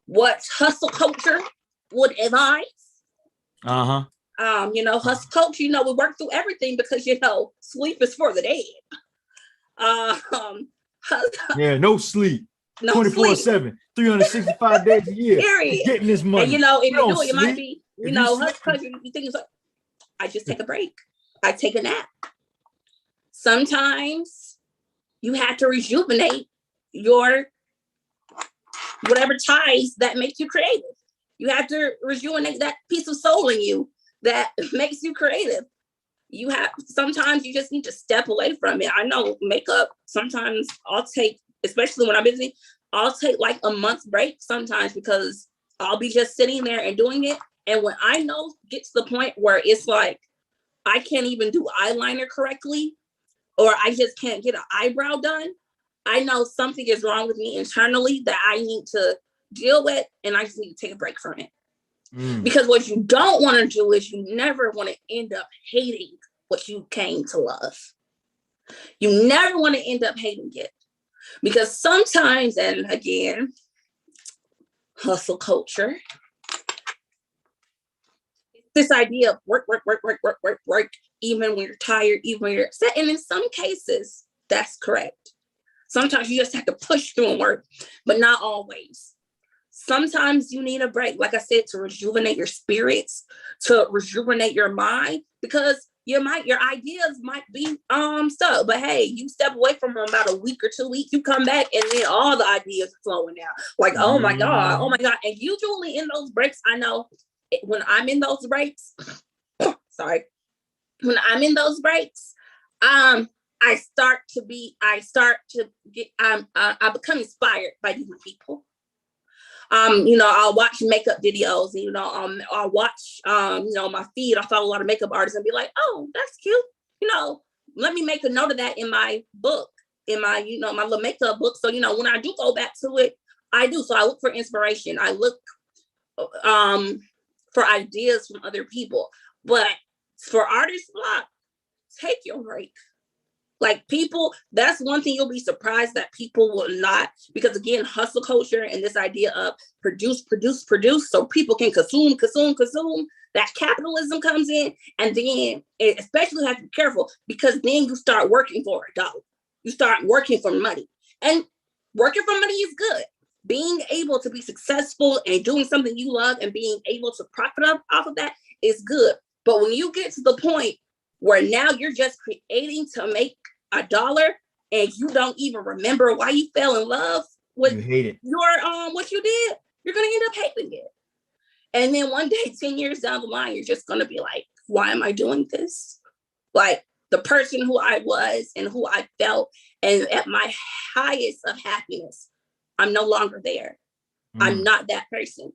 what hustle culture would advise. Hustle culture, we work through everything because, sleep is for the dead. No sleep. 24/7, 365 days a year. Period. Getting this money. And, if you do it, it might be, hustle culture, you think it's like, I just take a break. I take a nap. Sometimes you have to rejuvenate your whatever ties that make you creative. You have to rejuvenate that piece of soul in you that makes you creative. Sometimes you just need to step away from it. I know makeup, sometimes I'll take, especially when I'm busy, I'll take like a month break sometimes because I'll be just sitting there and doing it. And when I know get to the point where it's like, I can't even do eyeliner correctly, or I just can't get an eyebrow done, I know something is wrong with me internally that I need to deal with, and I just need to take a break from it. Because what you don't want to do is you never want to end up hating what you came to love. You never want to end up hating it. Because sometimes, and again, hustle culture, this idea of work, even when you're tired, even when you're upset. And in some cases, that's correct. Sometimes you just have to push through and work, but not always. Sometimes you need a break, like I said, to rejuvenate your spirits, to rejuvenate your mind, because your ideas might be stuck. But hey, you step away from them about a week or 2 weeks, you come back and then all the ideas are flowing out. Like, oh my God. And usually in those breaks, I know when I'm in those breaks, I become inspired by different people. I'll watch makeup videos, I'll watch, my feed. I follow a lot of makeup artists and be like, oh, that's cute. Let me make a note of that in my book, in my, my little makeup book. So, when I do go back to it, I do. So I look for inspiration. I look for ideas from other people. But for artist block, take your break. Like people, that's one thing you'll be surprised that people will not, because again, hustle culture and this idea of produce so people can consume, that capitalism comes in. And then especially have to be careful, because then you start working for a dollar. You start working for money, and working for money is good. Being able to be successful and doing something you love and being able to profit off of that is good. But when you get to the point where now you're just creating to make $1 and you don't even remember why you fell in love with you hate it. What you did, you're gonna end up hating it. And then one day, 10 years down the line, you're just gonna be like, why am I doing this? Like the person who I was and who I felt, and at my highest of happiness, I'm no longer there. I'm not that person.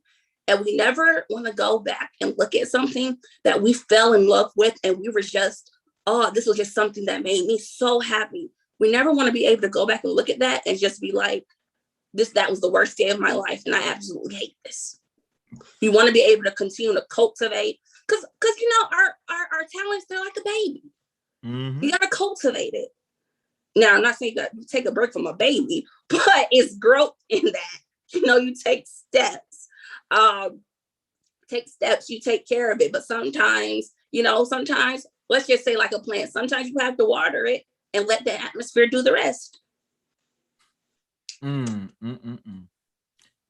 And we never want to go back and look at something that we fell in love with and we were just, oh, this was just something that made me so happy. We never want to be able to go back and look at that and just be like, that was the worst day of my life and I absolutely hate this. You want to be able to continue to cultivate, because our talents, they're like a baby. You got to cultivate it. Now, I'm not saying that you take a break from a baby, but it's growth in that. You take steps. You take care of it. But sometimes, let's just say like a plant, sometimes you have to water it and let the atmosphere do the rest.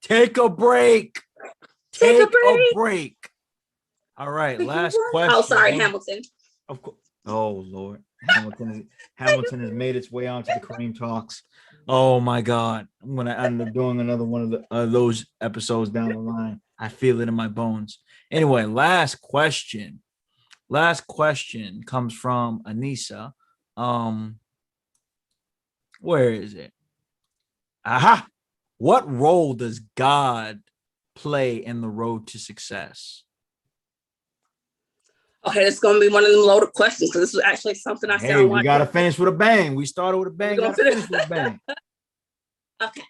Take a break. Take a break. All right, last question. Oh, sorry, Hamilton. Of course. Oh, Lord. Hamilton has made its way onto the Kareem Talks. Oh, my God. I'm going to end up doing another one of those episodes down the line. I feel it in my bones. Anyway, last question. Last question comes from Anissa. Where is it? Aha! What role does God play in the road to success? Okay, it's going to be one of them loaded questions because this is actually something I sound like. We got to finish with a bang. We started with a bang. Got to finish with a bang. Okay.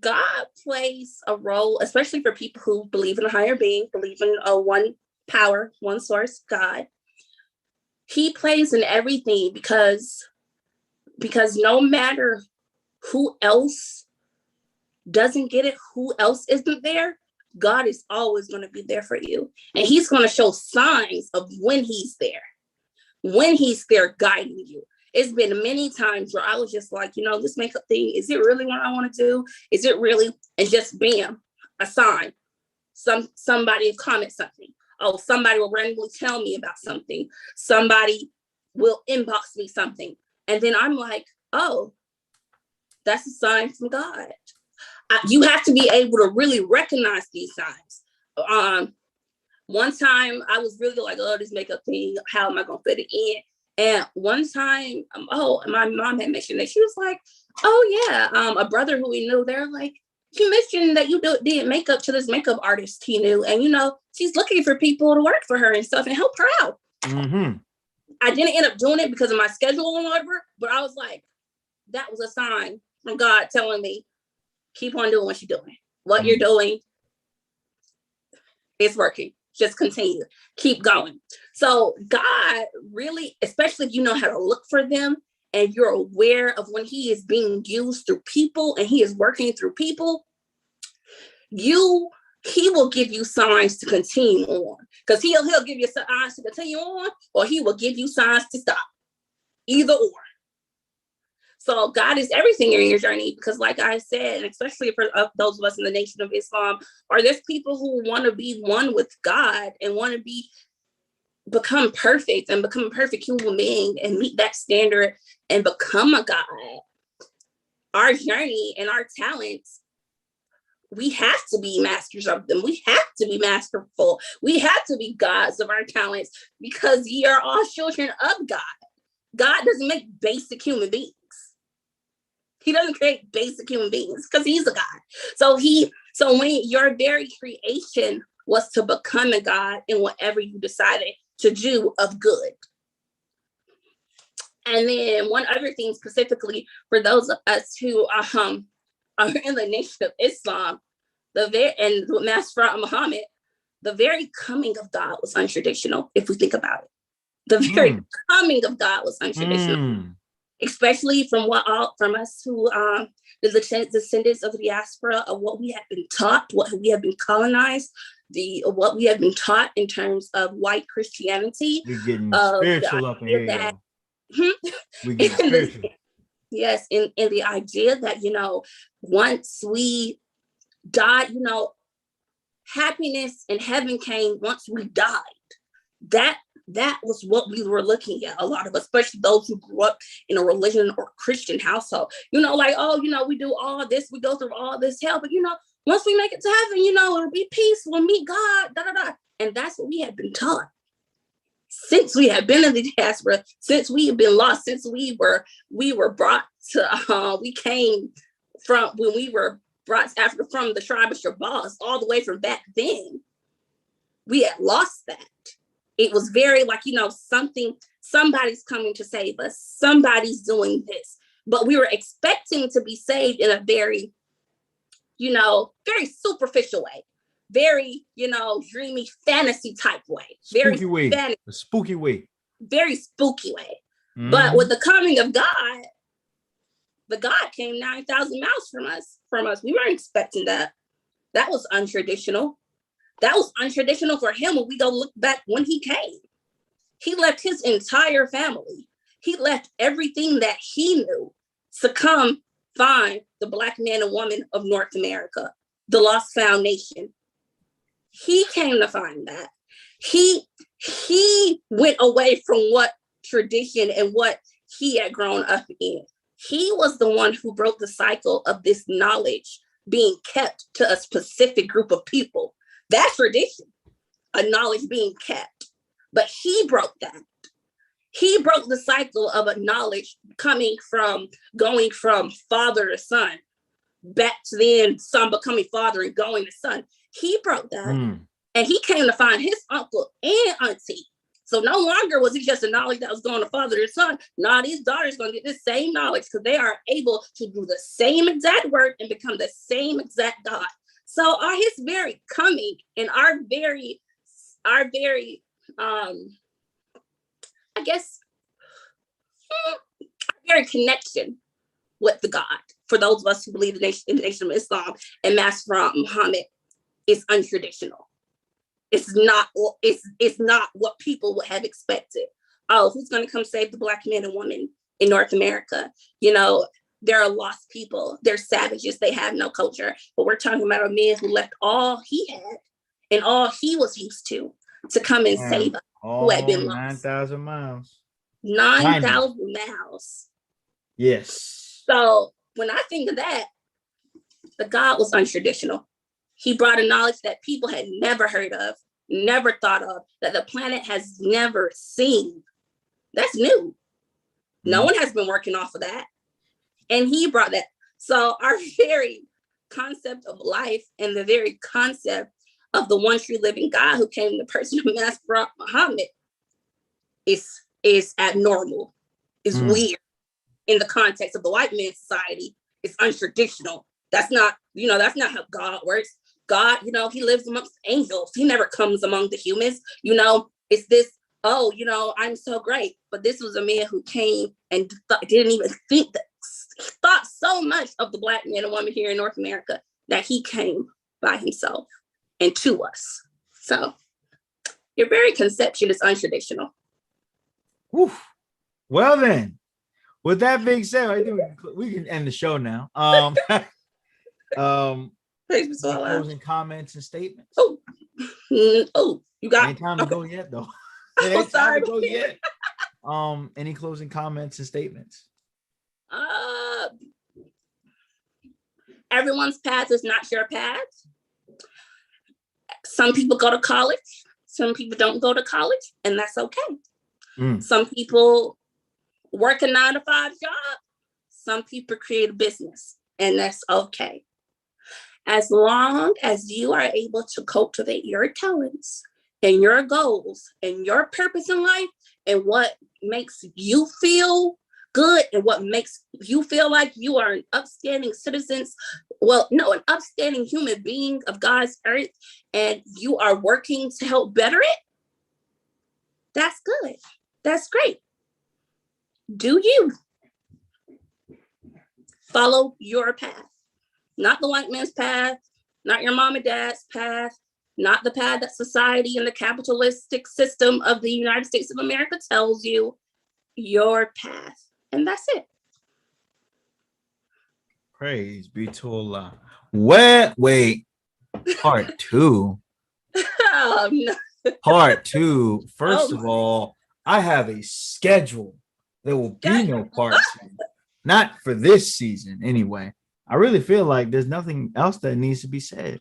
God plays a role, especially for people who believe in a higher being, believe in a one power, one source, God. He plays in everything because no matter who else doesn't get it, who else isn't there, God is always going to be there for you. And he's going to show signs of when he's there guiding you. It's been many times where I was just like, this makeup thing, is it really what I want to do? Is it really? And just bam, a sign. Somebody will comment something. Oh, somebody will randomly tell me about something. Somebody will inbox me something. And then I'm like, oh, that's a sign from God. You have to be able to really recognize these signs. One time I was really like, oh, this makeup thing, how am I going to fit it in? And one time, my mom had mentioned that. She was like, oh yeah, a brother who we knew, they're like, he mentioned that you did makeup to this makeup artist he knew. And, she's looking for people to work for her and stuff and help her out. Mm-hmm. I didn't end up doing it because of my schedule and whatever, but I was like, that was a sign from God telling me, keep on doing what you're doing. What you're doing is working. Just continue. Keep going. So God really, especially if you know how to look for them and you're aware of when he is being used through people and he is working through people, he will give you signs to continue on. Because he'll give you signs to continue on, or he will give you signs to stop. Either or. So God is everything in your journey, because like I said, and especially for those of us in the Nation of Islam, are there's people who want to be one with God and want to become perfect and become a perfect human being and meet that standard and become a God. Our journey and our talents, we have to be masters of them. We have to be masterful. We have to be gods of our talents, because ye are all children of God. God doesn't make basic human beings. He doesn't create basic human beings because he's a God. So when your very creation was to become a God in whatever you decided to do of good. And then one other thing specifically for those of us who are in the Nation of Islam, and Master Muhammad, the very coming of God was untraditional, if we think about it. The very coming of God was untraditional. Especially from us who the descendants of the diaspora, of what we have been taught, what we have been colonized, what we have been taught in terms of white Christianity. We're getting spiritual up in here. We're getting spiritual. Yes, in the idea that, once we died, happiness and heaven came once we died. That was what we were looking at, a lot of us, especially those who grew up in a religion or Christian household. We do all this, we go through all this hell, but once we make it to heaven, it'll be peace, we'll meet God, da da da. And that's what we have been taught. Since we have been in the diaspora, since we have been lost, since we were brought to, we came from when we were brought from the tribe of Shabazz, all the way from back then, we had lost that. It was very like, somebody's coming to save us. Somebody's doing this. But we were expecting to be saved in a very, very superficial way. Very, dreamy fantasy type way. Very spooky way. A spooky way. Very spooky way. Mm-hmm. But with the coming of God, the God came 9,000 miles from us. We weren't expecting that. That was untraditional. That was untraditional for him when we go look back when he came. He left his entire family. He left everything that he knew to come find the Black man and woman of North America, the lost found nation. He came to find that. He went away from what tradition and what he had grown up in. He was the one who broke the cycle of this knowledge being kept to a specific group of people. That's tradition, a knowledge being kept. But he broke that. He broke the cycle of a knowledge going from father to son, back to then son becoming father and going to son. He broke that. And he came to find his uncle and auntie. So no longer was it just a knowledge that was going to father to son. Now these daughters going to get the same knowledge because they are able to do the same exact work and become the same exact God. So his very coming and our very connection with the God, for those of us who believe in the Nation of Islam and Master Muhammad, is untraditional. It's not what people would have expected. Oh, who's going to come save the Black man and woman in North America? There are lost people. They're savages. They have no culture. But we're talking about a man who left all he had and all he was used to come and save us, who had been lost. 9,000 miles. 9,000 miles. Yes. So when I think of that, the God was untraditional. He brought a knowledge that people had never heard of, never thought of, that the planet has never seen. That's new. No one has been working off of that. And he brought that. So our very concept of life and the very concept of the one true living God who came in the person of Master Muhammad is abnormal, is weird in the context of the white man's society. It's untraditional. That's not how God works. God, he lives amongst angels. He never comes among the humans. It's this, I'm so great. But this was a man who came and didn't even think that, he thought so much of the Black man and woman here in North America that he came by himself and to us. So your very conception is untraditional. Oof. Well then, with that being said, I think we can end the show now. Closing comments and statements. You got ain't time to go yet though. It ain't time to go yet. Any closing comments and statements? Everyone's path is not your path. Some people go to college, some people don't go to college, and that's okay. Some people work a 9-to-5 job, some people create a business, and that's okay. As long as you are able to cultivate your talents and your goals and your purpose in life and what makes you feel good and what makes you feel like you are an upstanding an upstanding human being of God's earth, and you are working to help better it, that's good. That's great. Do you follow your path? Not the white man's path, not your mom and dad's path, not the path that society and the capitalistic system of the United States of America tells you. Your path. And that's it. Praise be to Allah. Wait. Part 2. Oh, no. Part 2. First of all, I have a schedule. There will be no part 2. Not for this season, anyway. I really feel like there's nothing else that needs to be said.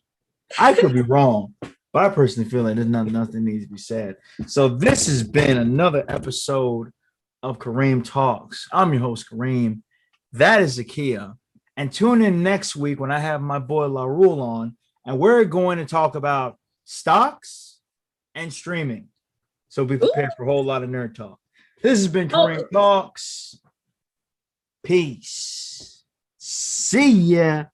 I could be wrong, but I personally feel like there's nothing needs to be said. So this has been another episode of Kareem Talks. I'm your host, Kareem. That is Zakiyyah. And tune in next week when I have my boy La Rule on, and we're going to talk about stocks and streaming. So be prepared for a whole lot of nerd talk. This has been Kareem Talks. Peace. See ya.